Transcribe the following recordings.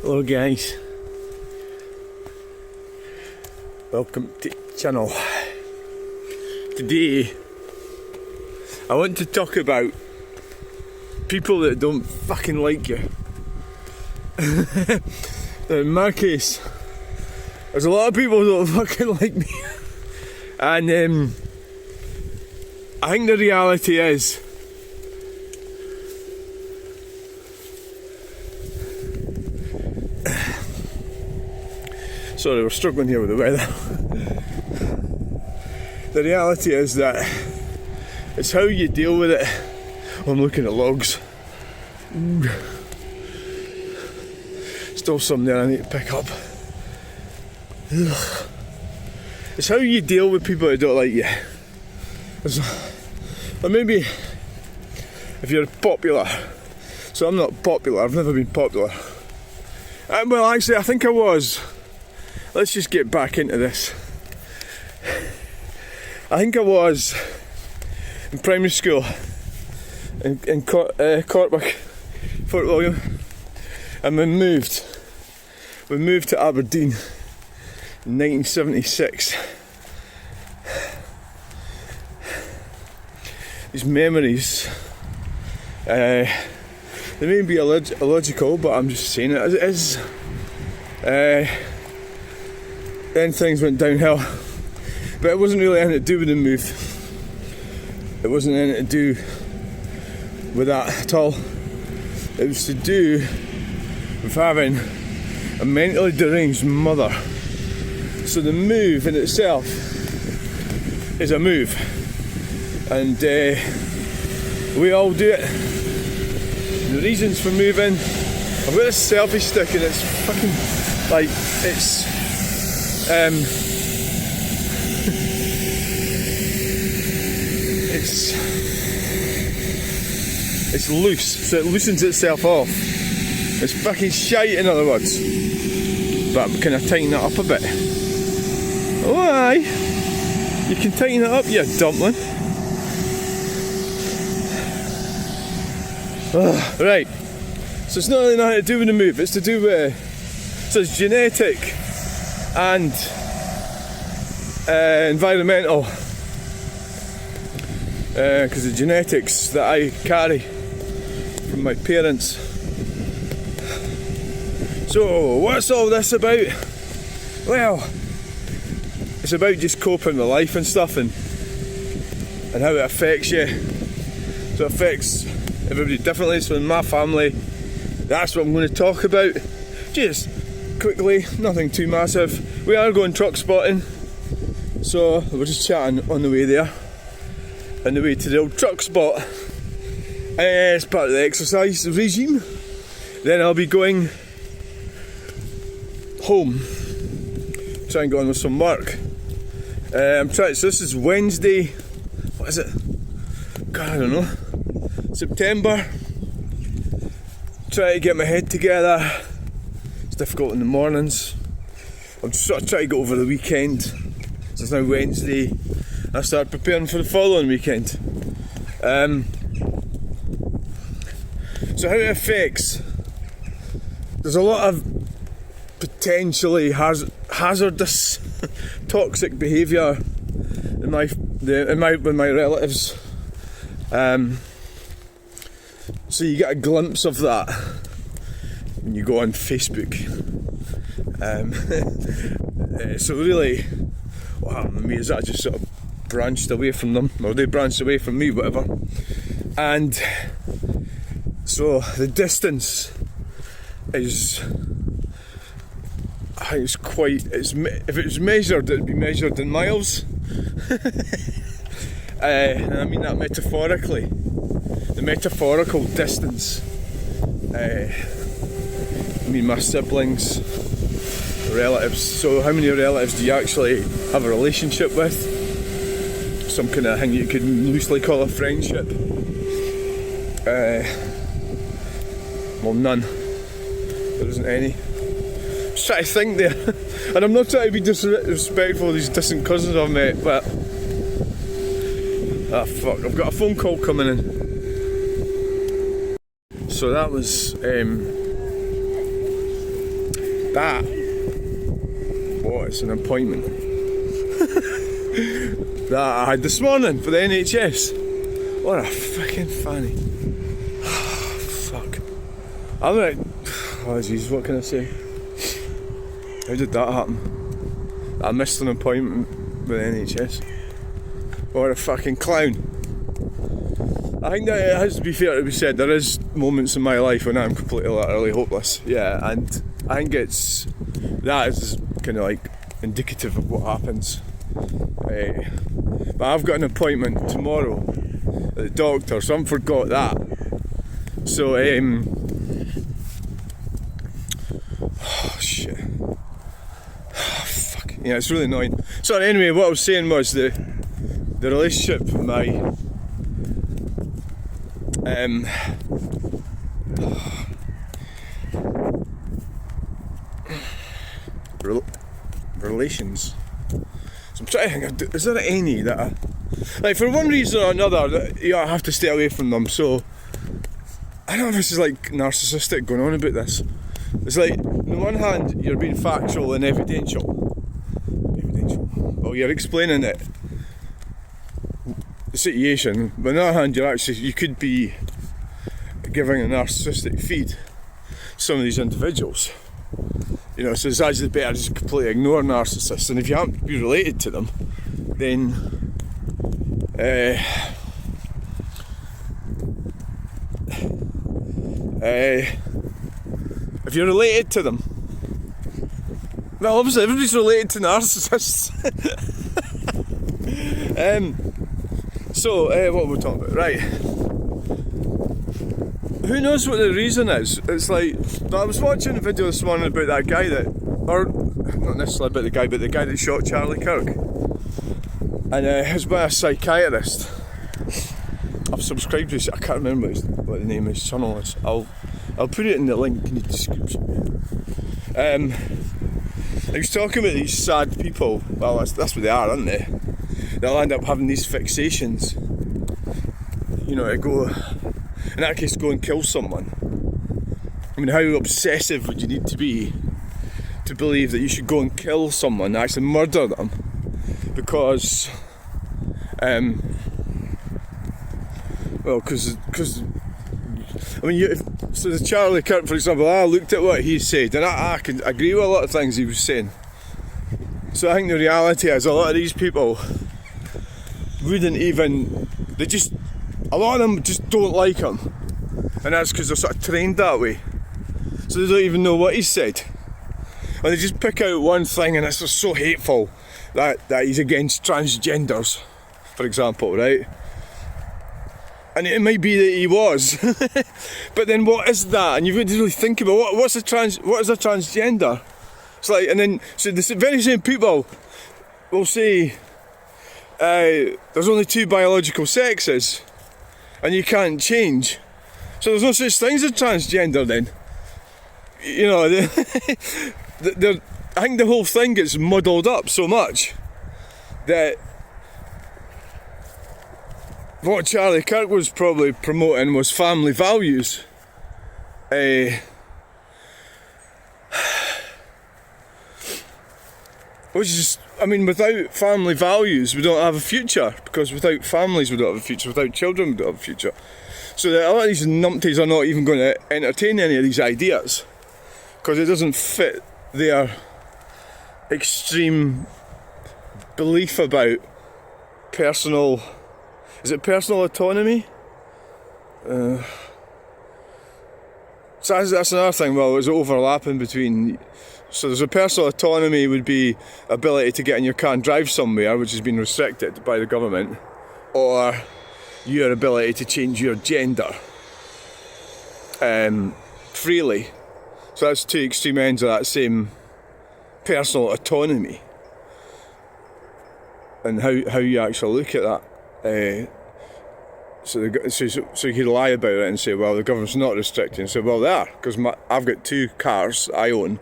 Hello guys, welcome to the channel. Today I want to talk about people that don't fucking like you. In my case, there's a lot of people that don't fucking like me, and I think the reality is sorry, we're struggling here with the weather. The reality is that it's how you deal with it. I'm looking at logs. Ooh. Still some there I need to pick up. Ugh. It's how you deal with people that don't like you. Or maybe if you're popular. So I'm not popular, I've never been popular. Well, actually I think I was. Let's just get back into this. I think I was in primary school in Cortwick, Fort William, and we moved to Aberdeen in 1976. These memories, they may be illogical, but I'm just saying it as it is. Then things went downhill, but it wasn't really anything to do with the move. It wasn't anything to do with that at all. It was to do with having a mentally deranged mother. So the move in itself is a move, and we all do it. The reasons for moving, I've got this selfie stick and it's fucking like, it's it's loose, so it loosens itself off. It's fucking shite, in other words. But can I tighten it up a bit? Oh aye, you can tighten it up, you dumpling. Right, so it's not really nothing to do with the move, it's to do with, so it's genetic and environmental, because the genetics that I carry from my parents. So what's all this about? Well, it's about just coping with life and stuff, and how it affects you. So it affects everybody differently. So in my family, that's what I'm going to talk about. Just quickly, nothing too massive. We are going truck spotting, so we're just chatting on the way there, on the way to the old truck spot. It's part of the exercise regime. Then I'll be going home, try and get on with some work. I'm trying. So this is Wednesday. What is it? God, I don't know. September. Try to get my head together. It's difficult in the mornings. I'm just sort of trying to get over the weekend. So it's now Wednesday. I start preparing for the following weekend. So how it affects, there's a lot of potentially hazardous toxic behaviour in with my relatives. So you get a glimpse of that when you go on Facebook. So really, what happened to me is that I just sort of branched away from them, or they branched away from me, whatever. And so the distance is, I think it's quite, if it was measured, it'd be measured in miles. And I mean that metaphorically. The metaphorical distance. I mean my siblings, relatives. So how many relatives do you actually have a relationship with? Some kind of thing you could loosely call a friendship. Well, none. There isn't any. I'm just trying to think there. And I'm not trying to be disrespectful of these distant cousins I've met, but ah fuck, I've got a phone call coming in. So that was That was an appointment that I had this morning for the NHS. What a fucking fanny. Fuck. I'm like, oh jeez, what can I say? How did that happen? I missed an appointment with the NHS. What a fucking clown. I think that it has to be fair to be said, there is moments in my life when I'm completely utterly hopeless. Yeah, and I think that is kind of like indicative of what happens. But I've got an appointment tomorrow at the doctor, so I haven't forgot that. So, oh shit. Oh, fuck. Yeah, it's really annoying. Sorry, anyway, what I was saying was the relationship with my relations. So I'm trying to think, is there any that like for one reason or another that I have to stay away from them? So I don't know if this is like narcissistic going on about this. It's like on the one hand you're being factual and evidential. Well, you're explaining it, the situation, but on the other hand you could be giving a narcissistic feed to some of these individuals. You know, so it's actually better to just completely ignore narcissists, and if you happen to be related to them, then if you're related to them, well, obviously everybody's related to narcissists. So what were we talking about? Right. Who knows what the reason is? It's like, I was watching a video this morning about that guy or not necessarily about the guy, but the guy that shot Charlie Kirk. And it was by a psychiatrist. I've subscribed to I can't remember what the name of his channel is. I'll put it in the link in the description. He was talking about these sad people. Well, that's what they are, aren't they? They'll end up having these fixations. You know, to go, in that case, go and kill someone. I mean, how obsessive would you need to be to believe that you should go and kill someone, actually murder them, because, because I mean, so the Charlie Kirk, for example, I looked at what he said, and I can agree with a lot of things he was saying. So I think the reality is a lot of these people wouldn't even, a lot of them just don't like him, and that's because they're sort of trained that way, so they don't even know what he said, and they just pick out one thing and it's just so hateful that he's against transgenders, for example, right? And it might be that he was, but then what is that? And you've got to really think about what is a transgender? It's like, and then so the very same people will say there's only two biological sexes and you can't change, so there's no such thing as a transgender then. You know, I think the whole thing gets muddled up so much that what Charlie Kirk was probably promoting was family values. Which is, I mean, without family values we don't have a future, because without families we don't have a future, without children we don't have a future. So that a lot of these numpties are not even going to entertain any of these ideas, because it doesn't fit their extreme belief about personal autonomy? So that's another thing. Well, there's overlapping between. So there's a personal autonomy would be ability to get in your car and drive somewhere, which has been restricted by the government, or your ability to change your gender freely. So that's two extreme ends of that same personal autonomy, and how you actually look at that. So you could lie about it and say, well, the government's not restricting. So, well, they are, because I've got two cars I own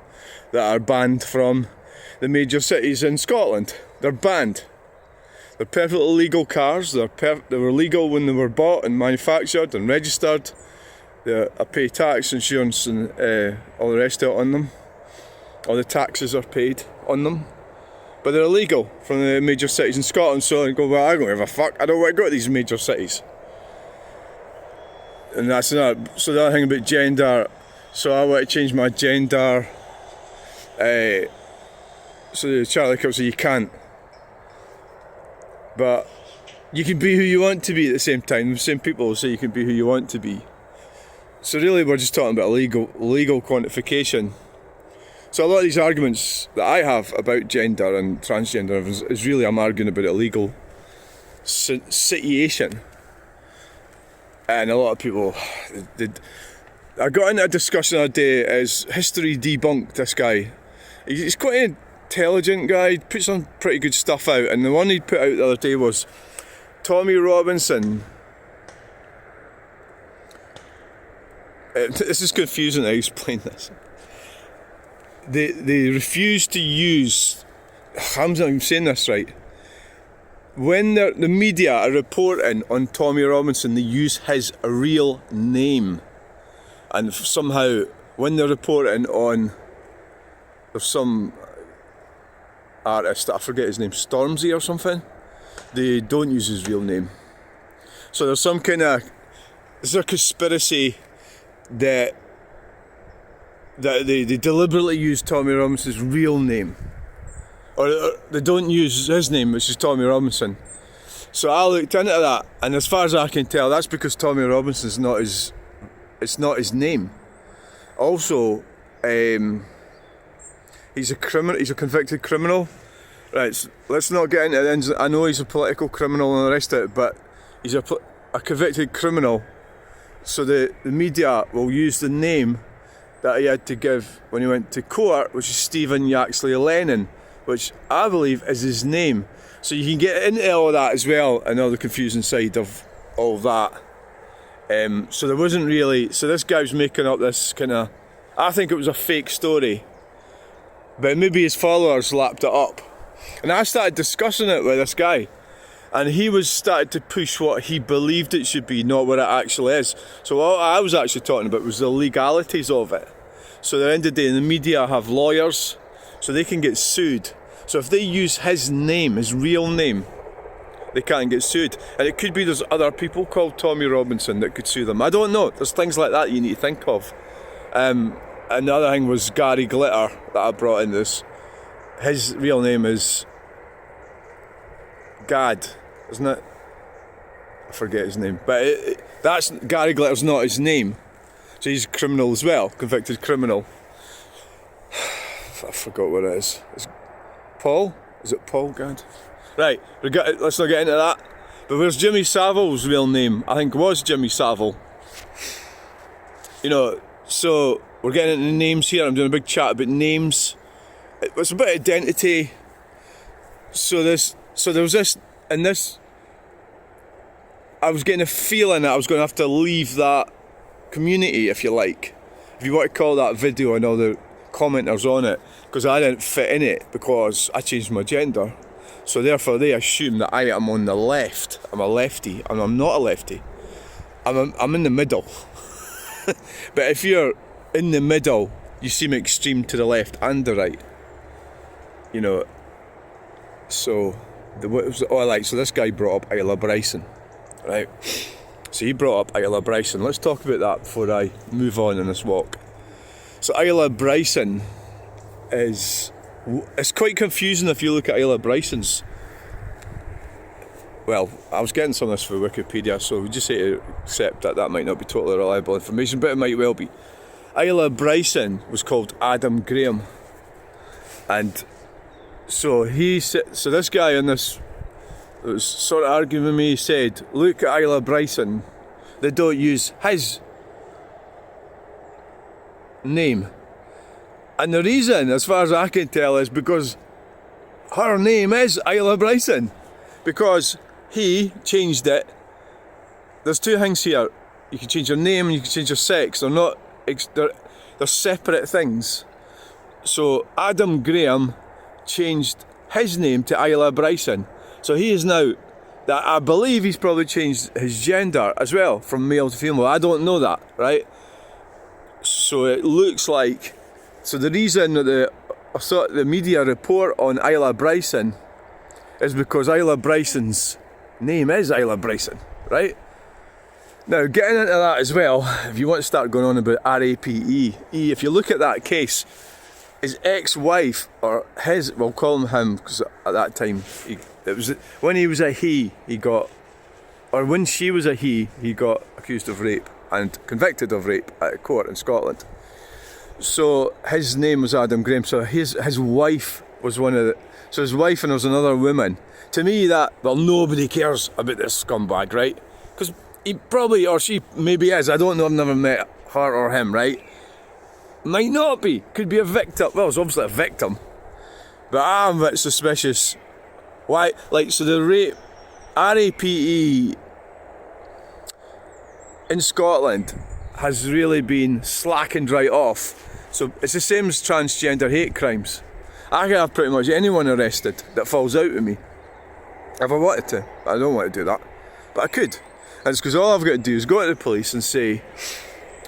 that are banned from the major cities in Scotland. They're banned. They're perfectly legal cars. They were legal when they were bought and manufactured and registered. I pay tax, insurance, and all the rest of it on them. or the taxes are paid on them. But they're illegal from the major cities in Scotland, so I go, well, I don't give a fuck, I don't want to go to these major cities. And that's another, so the other thing about gender, so I want to change my gender, so the Charlie Kirk said you can't. But you can be who you want to be at the same time. The same people will say you can be who you want to be. So really we're just talking about legal quantification. So a lot of these arguments that I have about gender and transgender is really I'm arguing about a legal situation. And a lot of people, I got into a discussion the other day, is history debunked this guy. He's quite an intelligent guy, he puts some pretty good stuff out, and the one he put out the other day was Tommy Robinson. This is confusing, I explain this. They refuse to use, I'm not even saying this right, when the media are reporting on Tommy Robinson, they use his real name. And somehow, when they're reporting on, there's some artist, I forget his name, Stormzy or something, they don't use his real name. So there's some kind of, is there a conspiracy that they deliberately use Tommy Robinson's real name, or they don't use his name, which is Tommy Robinson. So I looked into that, and as far as I can tell, that's because Tommy Robinson's it's not his name. Also, he's a convicted criminal. Right, so let's not get into it. I know he's a political criminal and the rest of it, but he's a convicted criminal. So the media will use the name that he had to give when he went to court, which is Stephen Yaxley Lennon, which I believe is his name. So you can get into all of that as well, and all the confusing side of all of that. So there wasn't really, so this guy was making up this kind of, I think it was a fake story, but maybe his followers lapped it up. And I started discussing it with this guy, and he started to push what he believed it should be, not what it actually is. So what I was actually talking about was the legalities of it. So at the end of the day, the media have lawyers, so they can get sued. So if they use his name, his real name, they can't get sued. And it could be there's other people called Tommy Robinson that could sue them. I don't know. There's things like that you need to think of. Another thing was Gary Glitter that I brought in this. His real name is Gad, isn't it? I forget his name. But that's Gary Glitter's not his name. So he's a criminal as well, convicted criminal. I forgot what it is. It's Paul? Is it Paul Gad? Right, let's not get into that. But where's Jimmy Savile's real name? I think it was Jimmy Savile. You know, so we're getting into names here. I'm doing a big chat about names. It's a bit of identity. So there was this, and this, I was getting a feeling that I was going to have to leave that community, if you like. If you want to call that video and all the commenters on it, because I didn't fit in it because I changed my gender. So therefore they assume that I am on the left. I'm a lefty, and I'm not a lefty. I'm in the middle. But if you're in the middle, you seem extreme to the left and the right. You know. So so this guy brought up Isla Bryson, right? So he brought up Isla Bryson. Let's talk about that before I move on in this walk. So Isla Bryson it's quite confusing if you look at Isla Bryson's. Well, I was getting some of this for Wikipedia, so we just say to accept that might not be totally reliable information, but it might well be. Isla Bryson was called Adam Graham, and so this guy in this that was sort of arguing with me said, look at Isla Bryson, they don't use his name. And the reason, as far as I can tell, is because her name is Isla Bryson. Because he changed it. There's two things here. You can change your name and you can change your sex. They're separate things. So Adam Graham changed his name to Isla Bryson. So he is now, that I believe he's probably changed his gender as well, from male to female. I don't know that, right? So it looks like, so the reason that saw the media report on Isla Bryson is because Isla Bryson's name is Isla Bryson, right? Now, getting into that as well, if you want to start going on about RAPE, if you look at that case, his ex-wife, or his, we'll call him because at that time, it was when he was a he got, or when she was a he got accused of rape and convicted of rape at a court in Scotland. So his name was Adam Graham, so his wife was one of the, so his wife and there was another woman. To me that, well, nobody cares about this scumbag, right? Because he probably, or she maybe is, I don't know, I've never met her or him, right? Might not be, could be a victim, well, it's obviously a victim, but I'm a bit suspicious. Why, like, so the rape, RAPE in Scotland has really been slackened right off. So it's the same as transgender hate crimes. I can have pretty much anyone arrested that falls out with me, if I wanted to. I don't want to do that, but I could. And it's because all I've got to do is go to the police and say,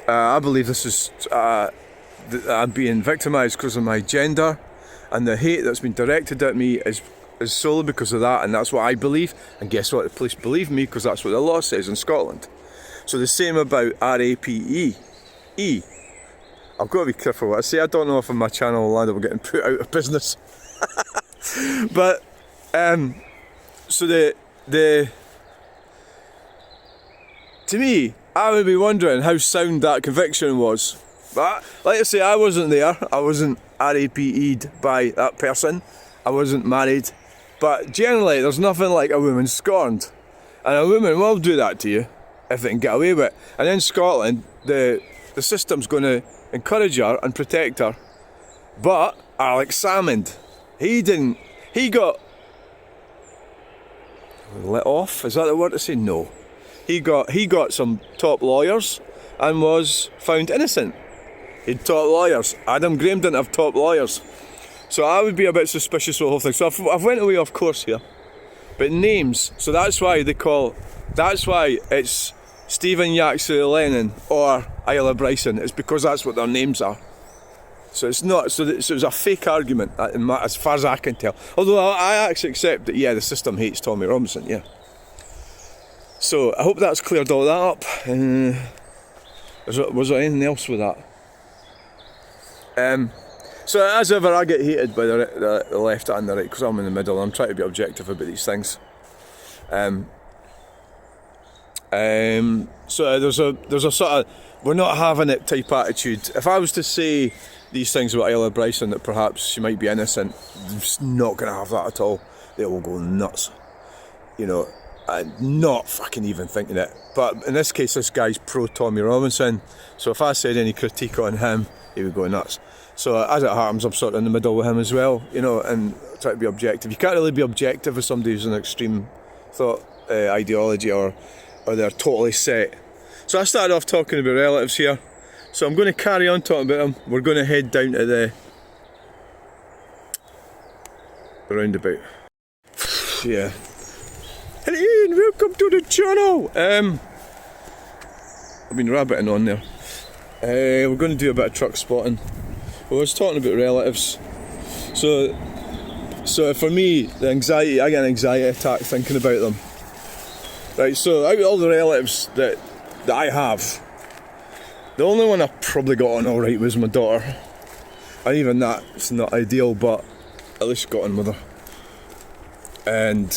I believe this is, I'm being victimised because of my gender, and the hate that's been directed at me is solely because of that, and that's what I believe. And guess what? The police believe me because that's what the law says in Scotland. So the same about RAPE. I've got to be careful what I say. I don't know if on my channel will end up getting put out of business. But so the to me, I would be wondering how sound that conviction was. But like I say, I wasn't there. I wasn't RAPE'd by that person. I wasn't married. But generally, there's nothing like a woman scorned, and a woman will do that to you if they can get away with it. And in Scotland, the system's going to encourage her and protect her. But Alex Salmond, he got let off. Is that the word to say? No. He got some top lawyers and was found innocent. He had top lawyers. Adam Graham didn't have top lawyers. So I would be a bit suspicious of the whole thing. So I've went away off course here. But names, so that's why it's Stephen Yaxley Lennon or Isla Bryson. It's because that's what their names are. So it's not, so it was a fake argument as far as I can tell. Although I actually accept that, yeah, the system hates Tommy Robinson, yeah. So I hope that's cleared all that up. Was there anything else with that? So as ever, I get hated by the left and the right because I'm in the middle. I'm trying to be objective about these things. So there's a sort of we're not having it type attitude. If I was to say these things about Isla Bryson that perhaps she might be innocent, I'm just not going to have that at all. They will go nuts. You know, I'm not fucking even thinking it. But in this case, this guy's pro Tommy Robinson. So if I said any critique on him, he would go nuts. So as it happens, I'm sort of in the middle with him as well, you know, and try to be objective. You can't really be objective with somebody who's an extreme thought ideology or they're totally set. So I started off talking about relatives here. So I'm going to carry on talking about them. We're going to head down to the roundabout. Yeah. Hello and welcome to the channel. I've been rabbiting on there. We're going to do a bit of truck spotting. I was talking about relatives. So for me, the anxiety, I get an anxiety attack thinking about them. Right, so out of all the relatives that I have, the only one I probably got on alright was my daughter. And even that, it's not ideal, but at least got on with her. And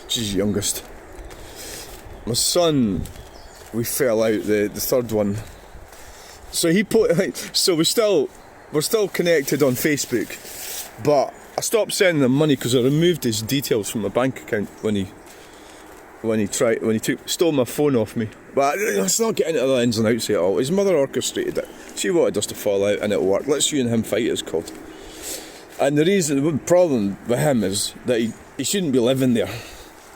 she's the youngest. My son, we fell out, the third one. So we're still connected on Facebook, but I stopped sending him money because I removed his details from my bank account when he stole my phone off me. But let's not get into the ins and outs at all. His mother orchestrated it. She wanted us to fall out and it worked. Let's you and him fight, it's called. And the problem with him is that he shouldn't be living there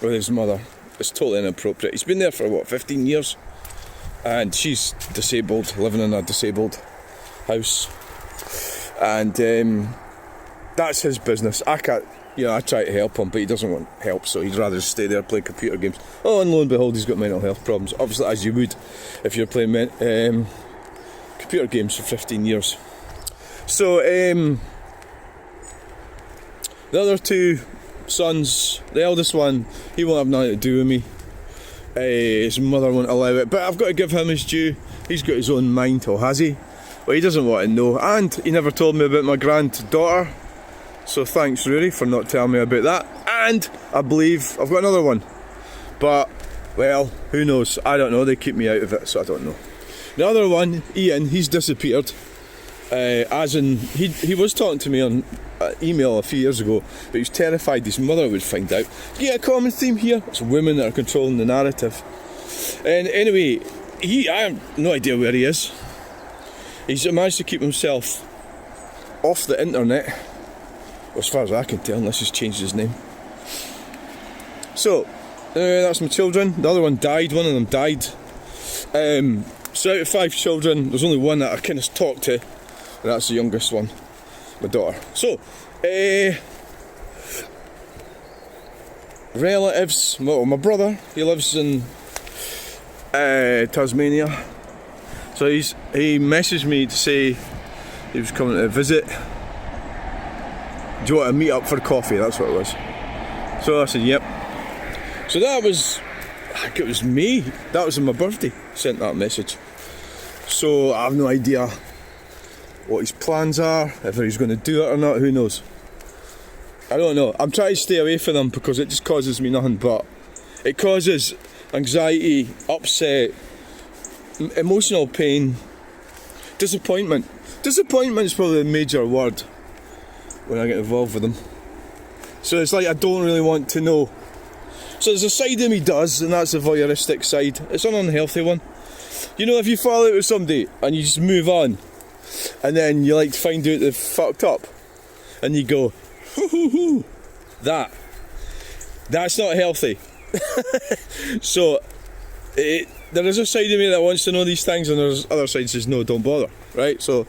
with his mother. It's totally inappropriate. He's been there for 15 years, and she's disabled, living in a disabled house, and that's his business. I can't, I try to help him, but he doesn't want help, so he'd rather just stay there playing computer games. Oh, and lo and behold, he's got mental health problems, obviously, as you would if you're playing computer games for 15 years. So The other two sons, the eldest one, he won't have nothing to do with me. His mother won't allow it, but I've got to give him his due. He's got his own mind, or has he? Well, he doesn't want to know, and he never told me about my granddaughter, so thanks Rory for not telling me about that. And I believe I've got another one, but well, who knows? I don't know, they keep me out of it, so I don't know. The other one, Ian, he's disappeared, as in, he was talking to me on email a few years ago, but he was terrified his mother would find out. You get a common theme here? It's women that are controlling the narrative. And anyway, I have no idea where he is. He's managed to keep himself off the internet, as far as I can tell, unless he's changed his name. So, that's my children. The other one died, one of them died. So out of 5 children, there's only one that I kind of talk to, and that's the youngest one, my daughter. So, relatives, well, my brother, he lives in Tasmania. So he messaged me to say he was coming to visit. Do you want to meet up for coffee? That's what it was. So I said, yep. So that was, I think it was May. That was on my birthday. Sent that message. So I have no idea what his plans are, if he's going to do it or not, who knows. I don't know. I'm trying to stay away from them because it just causes me nothing but it causes anxiety, upset, emotional pain, disappointment. Disappointment is probably a major word when I get involved with them. So it's like I don't really want to know. So there's a side of me does, and that's the voyeuristic side. It's an unhealthy one. You know, if you fall out with somebody and you just move on, and then you like to find out they've fucked up, and you go, hoo hoo hoo, that's not healthy. So there is a side of me that wants to know these things, and there's other side that says no, don't bother, right? So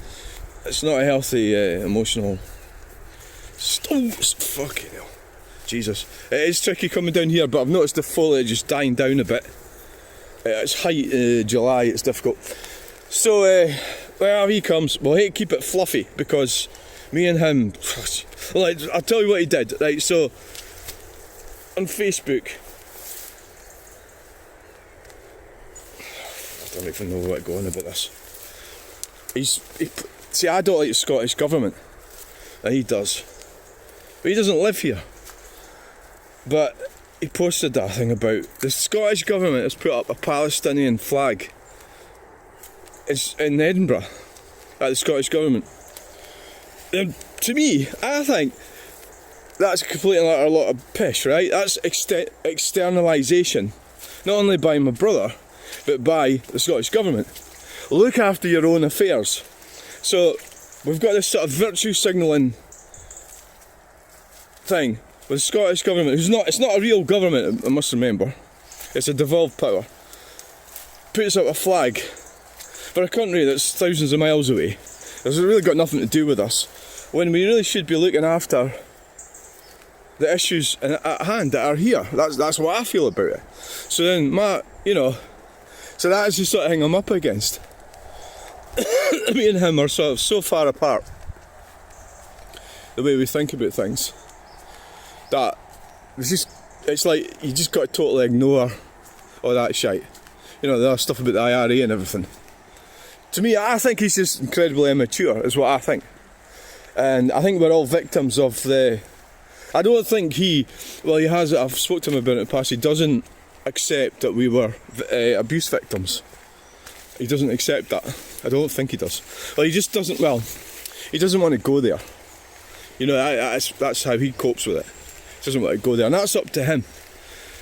it's not a healthy emotional. Fucking hell, Jesus! It is tricky coming down here, but I've noticed the foliage is dying down a bit. It's height July, it's difficult. So well, he comes. Well, I hate to keep it fluffy because me and him. Like, I'll tell you what he did. Right, so on Facebook. I don't even know where to go on about this. See, I don't like the Scottish government, and he does, but he doesn't live here. But he posted that thing about the Scottish government has put up a Palestinian flag. It's in Edinburgh at the Scottish government. And to me, I think that's completely a lot of pish, right? That's externalisation, not only by my brother, but by the Scottish government. Look after your own affairs. So we've got this sort of virtue signalling thing with the Scottish government, it's not a real government, I must remember. It's a devolved power. Puts up a flag for a country that's thousands of miles away. It's really got nothing to do with us, when we really should be looking after the issues at hand that are here. That's what I feel about it. So then so that is the sort of thing I'm up against. Me and him are sort of so far apart, the way we think about things, that it's like you just got to totally ignore all that shite. You know, the other stuff about the IRA and everything. To me, I think he's just incredibly immature, is what I think. And I think we're all victims of the... I don't think he has, I've spoken to him about it in the past, he doesn't accept that we were abuse victims. He doesn't accept that. I don't think he does. Well, he just doesn't, he doesn't want to go there. You know, that's how he copes with it. He doesn't want to go there, and that's up to him.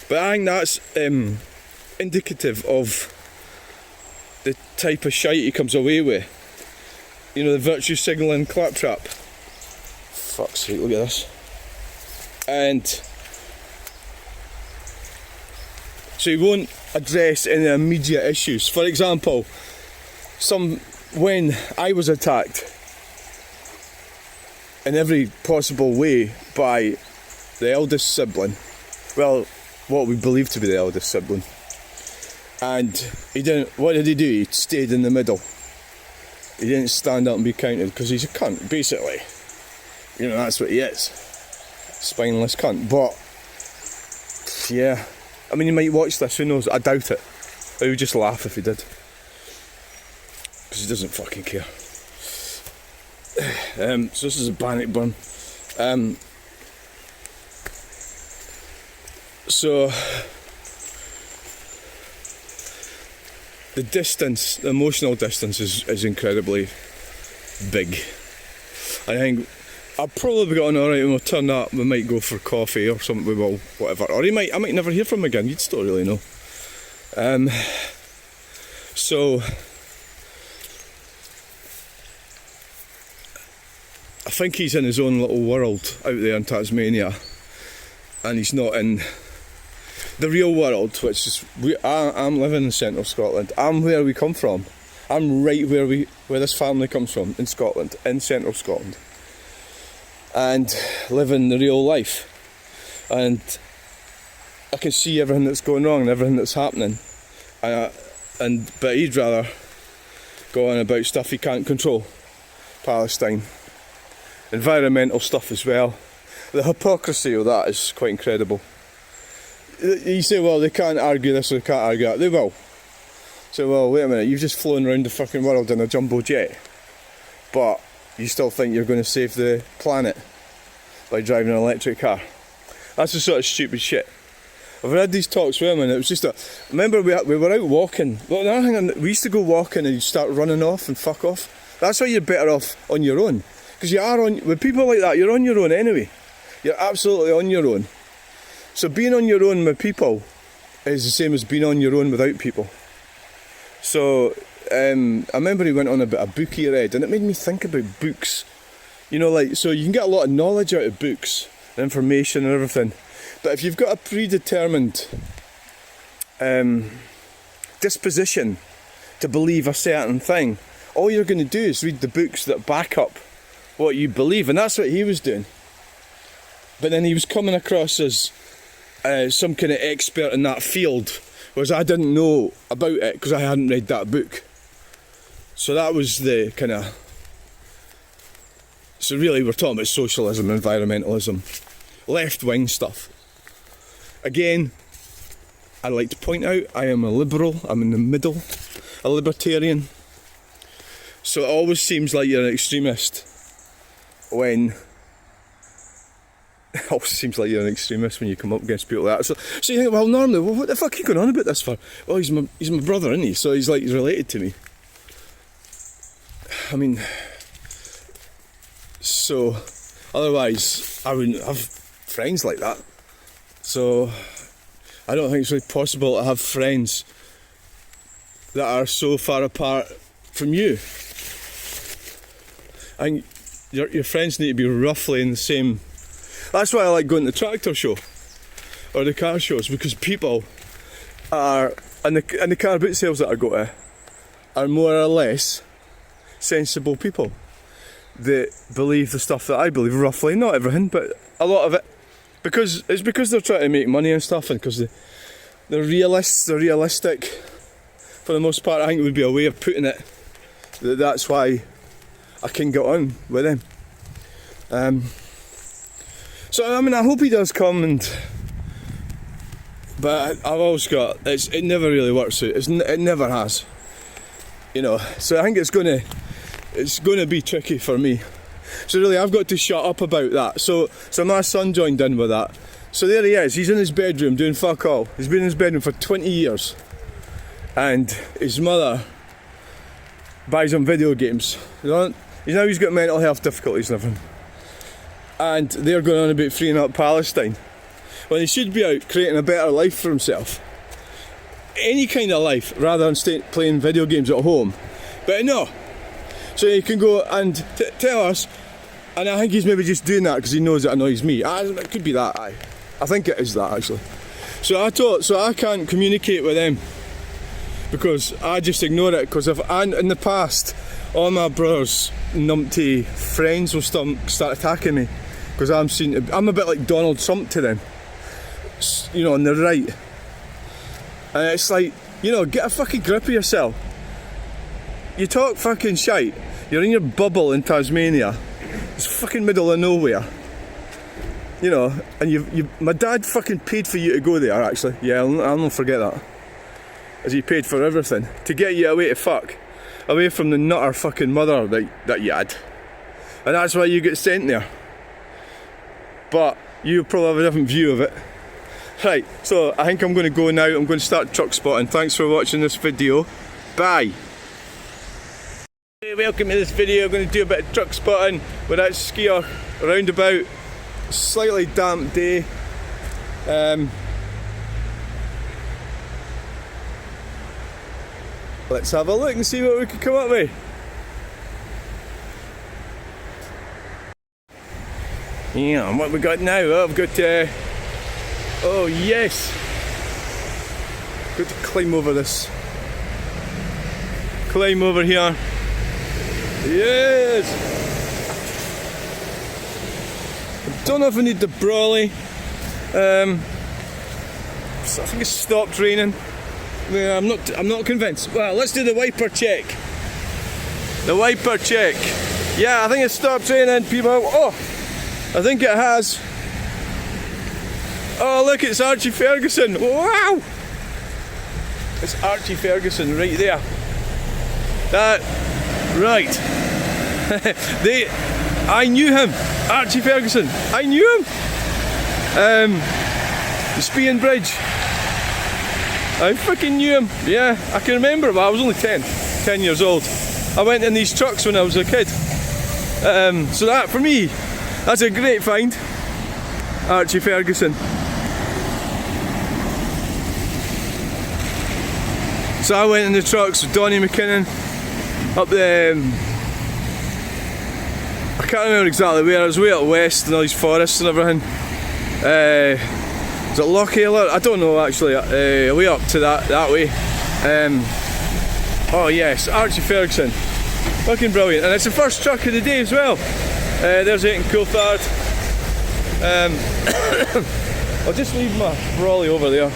But I think that's indicative of the type of shite he comes away with. You know, the virtue signalling claptrap. Fuck's sake, look at this. And so he won't address any immediate issues. For example, when I was attacked in every possible way by the eldest sibling, well, what we believe to be the eldest sibling, and he didn't. What did he do? He stayed in the middle. He didn't stand up and be counted because he's a cunt, basically. You know, that's what he is. spineless cunt. But yeah, I mean, he might watch this, who knows? I doubt it. I would just laugh if he did, because he doesn't fucking care. So this is a Bannockburn. So the distance, the emotional distance is incredibly big. I think I'll probably get on alright when we turn up. We might go for coffee or something, we will, whatever. Or I might never hear from him again, you'd still really know. So I think he's in his own little world out there in Tasmania, and he's not in the real world, which is I'm living in central Scotland. I'm where we come from. I'm right where this family comes from, in Scotland, in central Scotland, and living the real life. And I can see everything that's going wrong and everything that's happening. But he'd rather go on about stuff he can't control. Palestine. Environmental stuff as well. The hypocrisy of that is quite incredible. You say, well, they can't argue this or they can't argue that. They will. So, well, wait a minute, you've just flown around the fucking world in a jumbo jet, but you still think you're going to save the planet by driving an electric car? That's the sort of stupid shit. I've had these talks with him, and it was just remember we were out walking. Well, another thing, we used to go walking and you start running off and fuck off. That's why you're better off on your own. Because you are with people like that, you're on your own anyway. You're absolutely on your own. So being on your own with people is the same as being on your own without people. So I remember he went on about a book he read, and it made me think about books. You know, like, so you can get a lot of knowledge out of books, and information and everything. But if you've got a predetermined disposition to believe a certain thing, all you're going to do is read the books that back up what you believe, and that's what he was doing. But then he was coming across as some kind of expert in that field, whereas I didn't know about it because I hadn't read that book. So that was the kind of... So really we're talking about socialism, environmentalism, left-wing stuff. Again, I'd like to point out I am a liberal, I'm in the middle, a libertarian. So it always seems like you're an extremist when... It always seems like you're an extremist when you come up against people like that. So you think, well, normally, well, what the fuck are you going on about this for? Well, he's my brother, isn't he? So he's related to me. I mean, so otherwise I wouldn't have friends like that. So I don't think it's really possible to have friends that are so far apart from you. And your friends need to be roughly in the same... That's why I like going to the tractor show or the car shows, because people are, and the car boot sales that I go to, are more or less sensible people that believe the stuff that I believe, roughly, not everything, but a lot of it, because they're trying to make money and stuff, and because they're realists, they're realistic for the most part. I think it would be a way of putting it, that's why I can get on with them. So I mean, I hope he does come, but I've always got, it never really works out. It never has, you know. So I think it's going to be tricky for me. So really, I've got to shut up about that. So my son joined in with that. So there he is. He's in his bedroom doing fuck all. He's been in his bedroom for 20 years, and his mother buys him video games. He's got mental health difficulties and everything. And they're going on about freeing up Palestine, when he should be out creating a better life for himself. Any kind of life, rather than playing video games at home. But no. So he can go and tell us, and I think he's maybe just doing that because he knows it annoys me. It could be that, I think it is that, actually. So I can't communicate with them because I just ignore it, because in the past, all my brother's numpty friends will start attacking me, because I'm a bit like Donald Trump to them, you know, on the right. And it's like, you know, get a fucking grip of yourself. You talk fucking shite, you're in your bubble in Tasmania, it's fucking middle of nowhere, you know, and my dad fucking paid for you to go there, actually. Yeah, I'll not forget that. As he paid for everything to get you away to fuck, away from the nutter fucking mother that you had, and that's why you get sent there. But you probably have a different view of it. Right, so I think I'm going to go now. I'm going to start truck spotting. Thanks for watching this video. Bye. Hey, welcome to this video. I'm going to do a bit of truck spotting with that skier roundabout. Slightly damp day. Let's have a look and see what we can come up with. Yeah, and what we got now? Oh, I've got oh yes, got to climb over this. Climb over here. Yes. I don't know if I need the brolly. I think it's stopped raining. Yeah, I'm not convinced. Well, let's do the wiper check. The wiper check. Yeah, I think it stopped raining, people. Oh, I think it has. Oh, look, it's Archie Ferguson. Wow! It's Archie Ferguson right there. Right. I knew him. Archie Ferguson. I knew him. The Spian Bridge. I fucking knew him. Yeah, I can remember. Well, I was only 10 years old. I went in these trucks when I was a kid. So that, for me, that's a great find. Archie Ferguson. So I went in the trucks with Donnie McKinnon up the... I can't remember exactly where. I was way out west and all these forests and everything. Is it Lochhaler? I don't know actually. Way up to that way. Oh yes, Archie Ferguson. Fucking brilliant. And it's the first truck of the day as well. There's Aiton Coulthard. I'll just leave my brolly over there.